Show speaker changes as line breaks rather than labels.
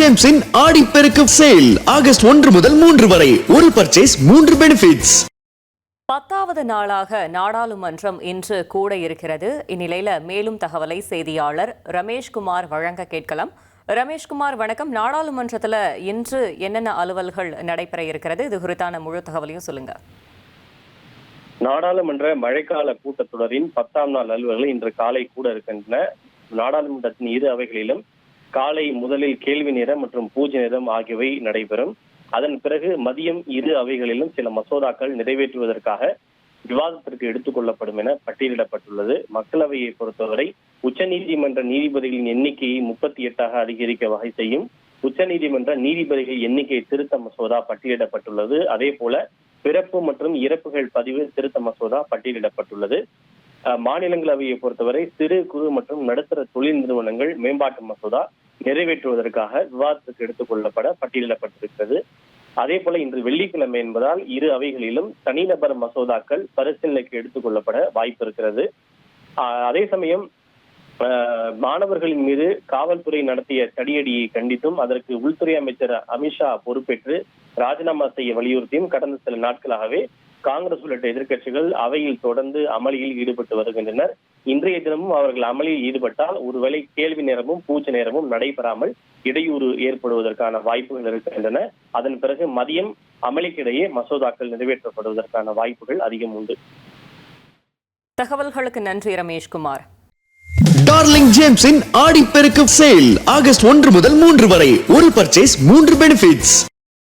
ஜேம்ஸின் Aadiperukku sale August 1 முதல் 3 வரை ஒரு பர்ச்சேஸ் 3 பெனிஃபிட்ஸ்.
10வது நாளாக நாடாளுமன்றம் இன்று கூட இருக்கிறது. இந்நிலையில மேலும் தகவலை செய்தியாளர் ரமேஷ்குமார் வழங்க கேட்கலாம். ரமேஷ்குமார் வணக்கம். நாடாளுமன்றத்தில் இன்று என்னென்ன அலுவல்கள் நடைபெற இருக்கிறது, இது குறித்தான முழு தகவலையும் சொல்லுங்க.
நாடாளுமன்ற மழைக்கால கூட்டத்தொடரின் 10ஆம் நாள் அலுவல்கள் இன்று காலை கூட இருக்கின்றன. நாடாளுமன்றத்தின் இரு அவைகளிலும் காலை முதலில் கேள்வி நேரம் மற்றும் பூஜை நேரம் ஆகியவை நடைபெறும். அதன் பிறகு மதியம் இரு அவைகளிலும் சில மசோதாக்கள் நிறைவேற்றுவதற்காக விவாதத்திற்கு எடுத்துக் கொள்ளப்படும் என பட்டியலிடப்பட்டுள்ளது. மக்களவையை பொறுத்தவரை உச்சநீதிமன்ற நீதிபதிகளின் எண்ணிக்கையை 38ஆக அதிகரிக்க வகை செய்யும் உச்சநீதிமன்ற நீதிபதிகள் எண்ணிக்கை திருத்த மசோதா பட்டியலிடப்பட்டுள்ளது. அதே போல பிறப்பு மற்றும் இறப்புகள் பதிவு திருத்த மசோதா பட்டியலிடப்பட்டுள்ளது. மாநிலங்களவையை பொறுத்தவரை சிறு குறு மற்றும் நடுத்தர தொழில் நிறுவனங்கள் மேம்பாட்டு மசோதா நிறைவேற்றுவதற்காக விவாதத்துக்கு எடுத்துக் கொள்ளப்பட பட்டியலிடப்பட்டிருக்கிறது. அதே போல இன்று வெள்ளிக்கிழமை என்பதால் இரு அவைகளிலும் தனிநபர் மசோதாக்கள் பரிசீலனைக்கு எடுத்துக் கொள்ளப்பட வாய்ப்பு இருக்கிறது. அதே சமயம் மாணவர்களின் மீது காவல்துறை நடத்திய தடியடியை கண்டித்தும் அதற்கு உள்துறை அமைச்சர் அமித்ஷா பொறுப்பேற்று ராஜினாமா செய்ய வலியுறுத்தியும் கடந்த சில நாட்களாகவே காங்கிரஸ் உள்ளிட்ட எதிர்க்கட்சிகள் அவையில் தொடர்ந்து அமளியில் ஈடுபட்டு வருகின்றனர். இன்றைய தினமும் அவர்கள் அமளியில் ஈடுபட்டால் ஒருவேளை கேள்வி நேரமும் பூஜை நேரமும் நடைபெறாமல் இடையூறு ஏற்படுவதற்கான வாய்ப்புகள் இருக்கின்றன. அதன் பிறகு மதியம் அமளிக்கிடையே மசோதாக்கள் நிறைவேற்றப்படுவதற்கான வாய்ப்புகள் அதிகம் உண்டு.
தகவல்களுக்கு நன்றி ரமேஷ்குமார்.
டார்லிங் ஜேம்ஸின் ஆடிப்பெருக்கு சேல் ஆகஸ்ட் 1 முதல் 3 வரை ஒரு பர்ச்சேஸ் 3 பெனிஃபிட்ஸ்.